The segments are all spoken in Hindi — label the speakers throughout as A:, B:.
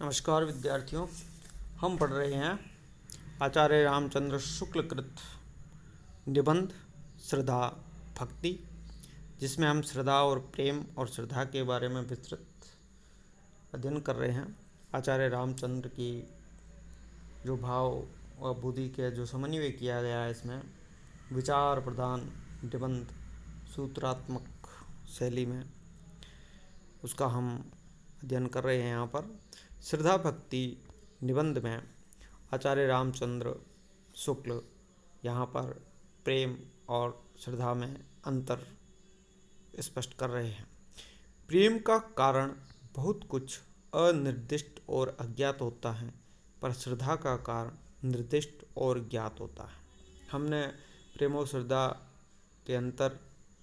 A: नमस्कार विद्यार्थियों, हम पढ़ रहे हैं आचार्य रामचंद्र शुक्ल कृत निबंध श्रद्धा भक्ति, जिसमें हम श्रद्धा और प्रेम और श्रद्धा के बारे में विस्तृत अध्ययन कर रहे हैं। आचार्य रामचंद्र की जो भाव और बुद्धि के जो समन्वय किया गया है, इसमें विचार प्रधान निबंध सूत्रात्मक शैली में उसका हम अध्ययन कर रहे हैं। यहाँ पर श्रद्धा भक्ति निबंध में आचार्य रामचंद्र शुक्ल यहाँ पर प्रेम और श्रद्धा में अंतर स्पष्ट कर रहे हैं। प्रेम का कारण बहुत कुछ अनिर्दिष्ट और अज्ञात होता है, पर श्रद्धा का कारण निर्दिष्ट और ज्ञात होता है। हमने प्रेम और श्रद्धा के अंतर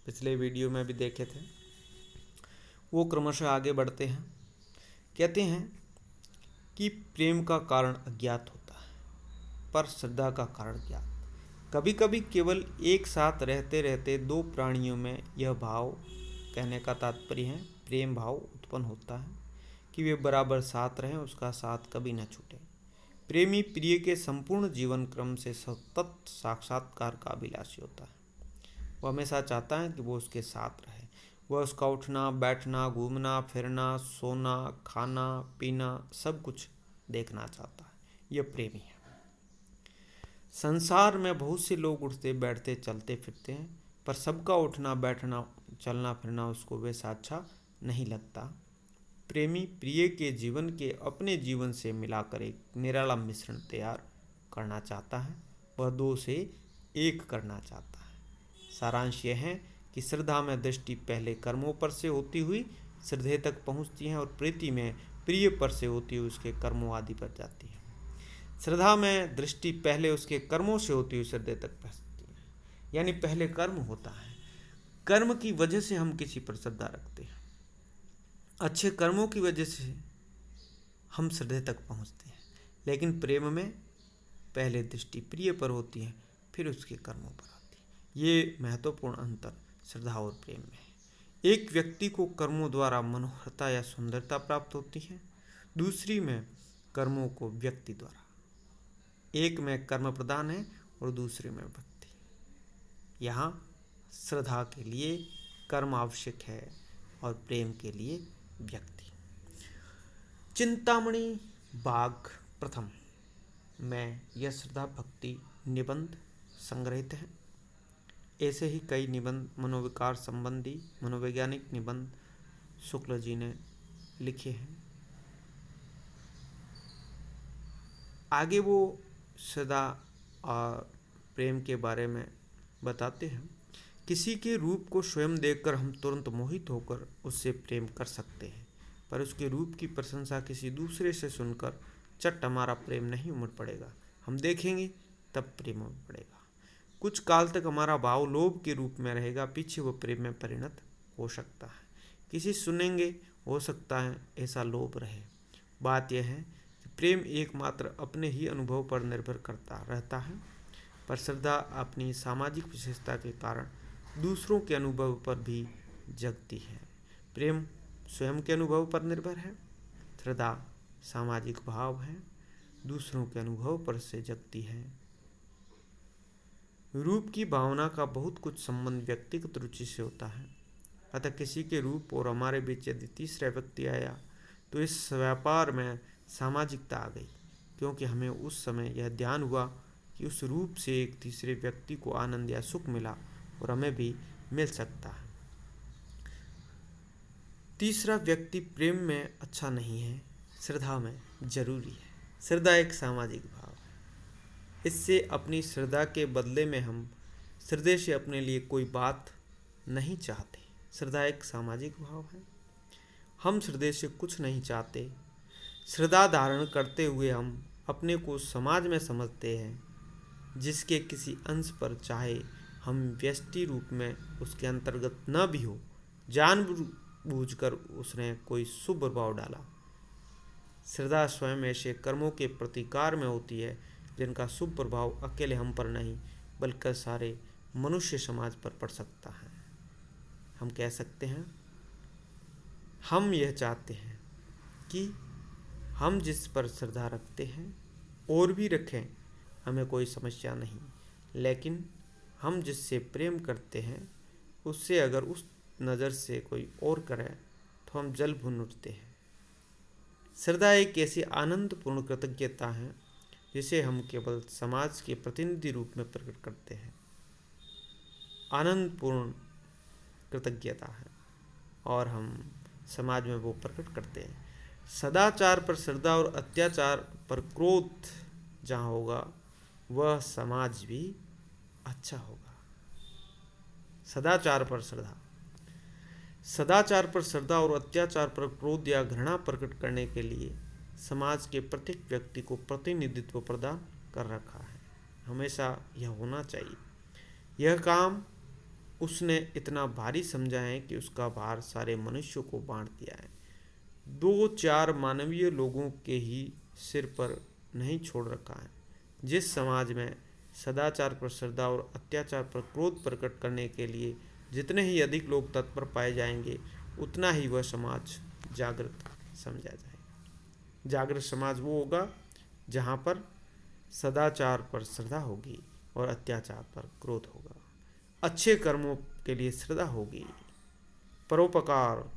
A: पिछले वीडियो में भी देखे थे। वो क्रमशः आगे बढ़ते हैं। कहते हैं कि प्रेम का कारण अज्ञात होता है, पर श्रद्धा का कारण ज्ञात। कभी कभी केवल एक साथ रहते रहते दो प्राणियों में यह भाव, कहने का तात्पर्य है प्रेम भाव, उत्पन्न होता है कि वे बराबर साथ रहें, उसका साथ कभी न छूटे। प्रेमी प्रिय के संपूर्ण जीवन क्रम से सतत साक्षात्कार का अभिलाषी होता है। वह हमेशा चाहता है कि वो उसके साथ रहे। वह उसका उठना बैठना, घूमना फिरना, सोना खाना पीना सब कुछ देखना चाहता है। यह प्रेमी है। संसार में बहुत से लोग उठते बैठते चलते फिरते हैं, पर सबका उठना बैठना चलना फिरना उसको वैसा अच्छा नहीं लगता। प्रेमी प्रिय के जीवन के अपने जीवन से मिलाकर एक निराला मिश्रण तैयार करना चाहता है। वह दो से एक करना चाहता है। सारांश यह है कि श्रद्धा में दृष्टि पहले कर्मों पर से होती हुई श्रद्धेय तक पहुँचती है और प्रीति में प्रिय पर से होती हुई उसके कर्मों आदि पर जाती है। श्रद्धा में दृष्टि पहले उसके कर्मों से होती हुई श्रद्धेय तक पहुँचती है, यानी पहले कर्म होता है। कर्म की वजह से हम किसी पर श्रद्धा रखते हैं। अच्छे कर्मों की वजह से हम श्रद्धेय तक पहुँचते हैं। लेकिन प्रेम में पहले दृष्टि प्रिय पर होती है, फिर उसके कर्मों पर आती है। ये महत्वपूर्ण अंतर श्रद्धा और प्रेम में है। एक व्यक्ति को कर्मों द्वारा मनोहरता या सुंदरता प्राप्त होती है, दूसरी में कर्मों को व्यक्ति द्वारा। एक में कर्म प्रधान है और दूसरे में भक्ति। यहाँ श्रद्धा के लिए कर्म आवश्यक है और प्रेम के लिए व्यक्ति। चिंतामणि बाग प्रथम में यह श्रद्धा भक्ति निबंध संग्रहित है। ऐसे ही कई निबंध मनोविकार संबंधी मनोवैज्ञानिक निबंध शुक्ल जी ने लिखे हैं। आगे वो श्रद्धा और प्रेम के बारे में बताते हैं। किसी के रूप को स्वयं देखकर हम तुरंत मोहित होकर उससे प्रेम कर सकते हैं, पर उसके रूप की प्रशंसा किसी दूसरे से सुनकर चट हमारा प्रेम नहीं उमड़ पड़ेगा। हम देखेंगे तब प्रेम उमड़ पड़ेगा। कुछ काल तक हमारा भाव लोभ के रूप में रहेगा, पीछे वो प्रेम में परिणत हो सकता है। किसी सुनेंगे, हो सकता है ऐसा लोभ रहे। बात यह है कि प्रेम एकमात्र अपने ही अनुभव पर निर्भर करता रहता है, पर श्रद्धा अपनी सामाजिक विशेषता के कारण दूसरों के अनुभव पर भी जगती है। प्रेम स्वयं के अनुभव पर निर्भर है, श्रद्धा सामाजिक भाव है, दूसरों के अनुभव पर से जगती है। रूप की भावना का बहुत कुछ संबंध व्यक्तिगत रुचि से होता है। अतः किसी के रूप और हमारे बीच यदि तीसरा व्यक्ति आया तो इस व्यापार में सामाजिकता आ गई, क्योंकि हमें उस समय यह ध्यान हुआ कि उस रूप से एक तीसरे व्यक्ति को आनंद या सुख मिला और हमें भी मिल सकता है। तीसरा व्यक्ति प्रेम में अच्छा नहीं है, श्रद्धा में जरूरी है। श्रद्धा एक सामाजिक भाव है। इससे अपनी श्रद्धा के बदले में हम श्रद्धेय से अपने लिए कोई बात नहीं चाहते। श्रद्धा एक सामाजिक भाव है। हम श्रद्धेय से कुछ नहीं चाहते। श्रद्धा धारण करते हुए हम अपने को समाज में समझते हैं, जिसके किसी अंश पर चाहे हम व्यष्टि रूप में उसके अंतर्गत न भी हो, जानबूझकर उसने कोई शुभ प्रभाव डाला। श्रद्धा स्वयं ऐसे कर्मों के प्रतिकार में होती है जिनका शुभ प्रभाव अकेले हम पर नहीं बल्कि सारे मनुष्य समाज पर पड़ सकता है। हम कह सकते हैं, हम यह चाहते हैं कि हम जिस पर श्रद्धा रखते हैं और भी रखें, हमें कोई समस्या नहीं, लेकिन हम जिससे प्रेम करते हैं उससे अगर उस नज़र से कोई और करे तो हम जल भून उठते हैं। श्रद्धा एक ऐसी आनंदपूर्ण कृतज्ञता है जिसे हम केवल समाज के प्रतिनिधि रूप में प्रकट करते हैं। आनंदपूर्ण कृतज्ञता है और हम समाज में वो प्रकट करते हैं। सदाचार पर श्रद्धा और अत्याचार पर क्रोध जहाँ होगा वह समाज भी अच्छा होगा। सदाचार पर श्रद्धा, सदाचार पर श्रद्धा और अत्याचार पर क्रोध या घृणा प्रकट करने के लिए समाज के प्रत्येक व्यक्ति को प्रतिनिधित्व प्रदान कर रखा है। हमेशा यह होना चाहिए। यह काम उसने इतना भारी समझा है कि उसका भार सारे मनुष्यों को बांट दिया है। 2-4 मानवीय लोगों के ही सिर पर नहीं छोड़ रखा है। जिस समाज में सदाचार पर श्रद्धा और अत्याचार पर क्रोध प्रकट करने के लिए जितने ही अधिक लोग तत्पर पाए जाएंगे, उतना ही वह समाज जागृत समझा जाएगा। जागृत समाज वो होगा जहाँ पर सदाचार पर श्रद्धा होगी और अत्याचार पर क्रोध होगा। अच्छे कर्मों के लिए श्रद्धा होगी, परोपकार,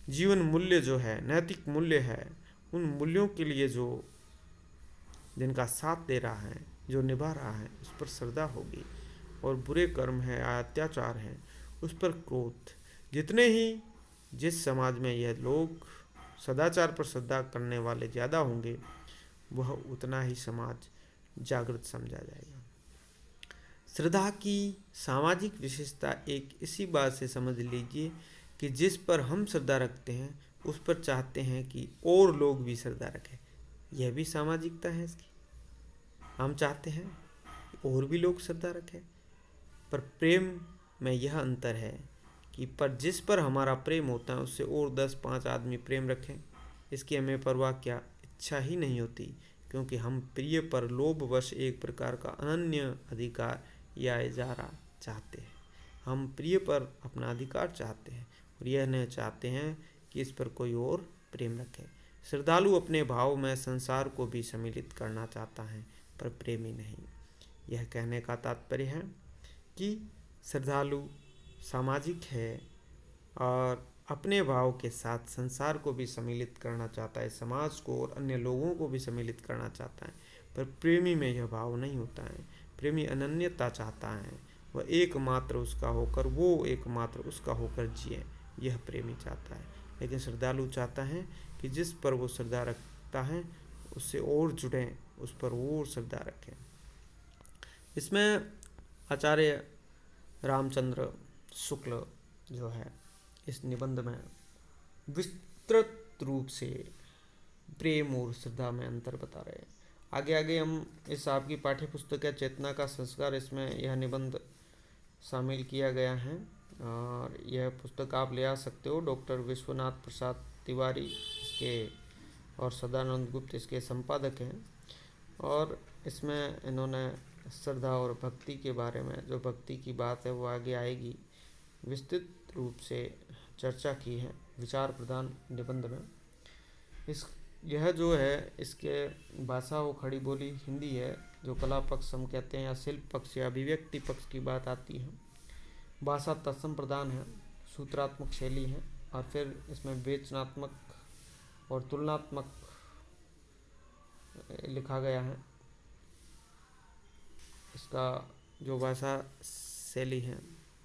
A: जीवन मूल्य जो है, नैतिक मूल्य है, उन मूल्यों के लिए जो जिनका साथ दे रहा है, जो निभा रहा है, उस पर श्रद्धा होगी। और बुरे कर्म है, अत्याचार है, उस पर क्रोध। जितने ही जिस समाज में यह लोग सदाचार पर श्रद्धा करने वाले ज़्यादा होंगे, वह उतना ही समाज जागृत समझा जाएगा। श्रद्धा की सामाजिक विशेषता एक इसी बात से समझ लीजिए कि जिस पर हम श्रद्धा रखते हैं उस पर चाहते हैं कि और लोग भी श्रद्धा रखें। यह भी सामाजिकता है इसकी। हम चाहते हैं कि और भी लोग श्रद्धा रखें, पर प्रेम में यह अंतर है कि पर जिस पर हमारा प्रेम होता है उससे और 10-5 आदमी प्रेम रखें, इसकी हमें परवाह क्या, इच्छा ही नहीं होती, क्योंकि हम प्रिय पर लोभवश एक प्रकार का अनन्य अधिकार या इजारा चाहते हैं। हम प्रिय पर अपना अधिकार चाहते हैं और यह नहीं चाहते हैं कि इस पर कोई और प्रेम रखे। श्रद्धालु अपने भाव में संसार को भी सम्मिलित करना चाहता है, पर प्रेमी नहीं। यह कहने का तात्पर्य है कि श्रद्धालु सामाजिक है और अपने भाव के साथ संसार को भी सम्मिलित करना चाहता है, समाज को और अन्य लोगों को भी सम्मिलित करना चाहता है, पर प्रेमी में यह भाव नहीं होता है। प्रेमी अनन्यता चाहता है, वह एकमात्र उसका होकर, वो एकमात्र उसका होकर जिए, यह प्रेमी चाहता है। लेकिन श्रद्धालु चाहता है कि जिस पर वो श्रद्धा रखता है उससे और जुड़ें, उस पर और श्रद्धा रखें। इसमें आचार्य रामचंद्र शुक्ल जो है इस निबंध में विस्तृत रूप से प्रेम और श्रद्धा में अंतर बता रहे हैं। आगे आगे हम इस आपकी पाठ्य पुस्तक है चेतना का संस्कार, इसमें यह निबंध शामिल किया गया है और यह पुस्तक आप ले आ सकते हो। डॉक्टर विश्वनाथ प्रसाद तिवारी इसके और सदानंद गुप्त इसके संपादक हैं और इसमें इन्होंने श्रद्धा और भक्ति के बारे में, जो भक्ति की बात है वो आगे आएगी, विस्तृत रूप से चर्चा की है विचार प्रदान निबंध में। यह जो है इसके भाषा वो खड़ी बोली हिंदी है, जो कला पक्ष हम कहते हैं या शिल्प पक्ष या अभिव्यक्ति पक्ष की बात आती है। भाषा तत्सम प्रदान है, सूत्रात्मक शैली है और फिर इसमें विवेचनात्मक और तुलनात्मक लिखा गया है। इसका जो भाषा शैली है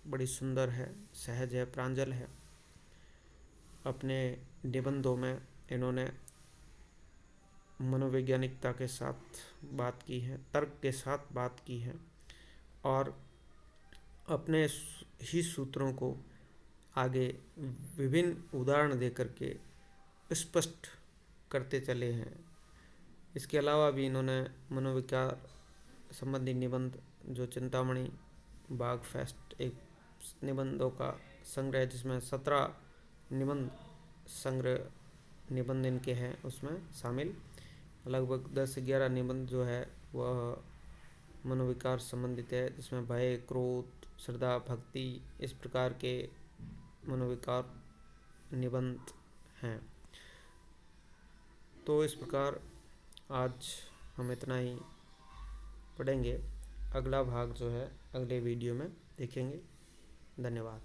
A: बड़ी सुंदर है, सहज है, प्रांजल है। अपने निबंधों में इन्होंने मनोवैज्ञानिकता के साथ बात की है, तर्क के साथ बात की है और अपने ही सूत्रों को आगे विभिन्न उदाहरण देकर के स्पष्ट करते चले हैं। इसके अलावा भी इन्होंने मनोविकार संबंधी निबंध, जो चिंतामणि बाग फेस्ट एक निबंधों का संग्रह है जिसमें 17 निबंध संग्रह निबंध इनके हैं, उसमें शामिल लगभग 10-11 निबंध जो है वह मनोविकार संबंधित है, जिसमें भय, क्रोध, श्रद्धा, भक्ति इस प्रकार के मनोविकार निबंध हैं। तो इस प्रकार आज हम इतना ही पढ़ेंगे। अगला भाग जो है अगले वीडियो में देखेंगे। धन्यवाद।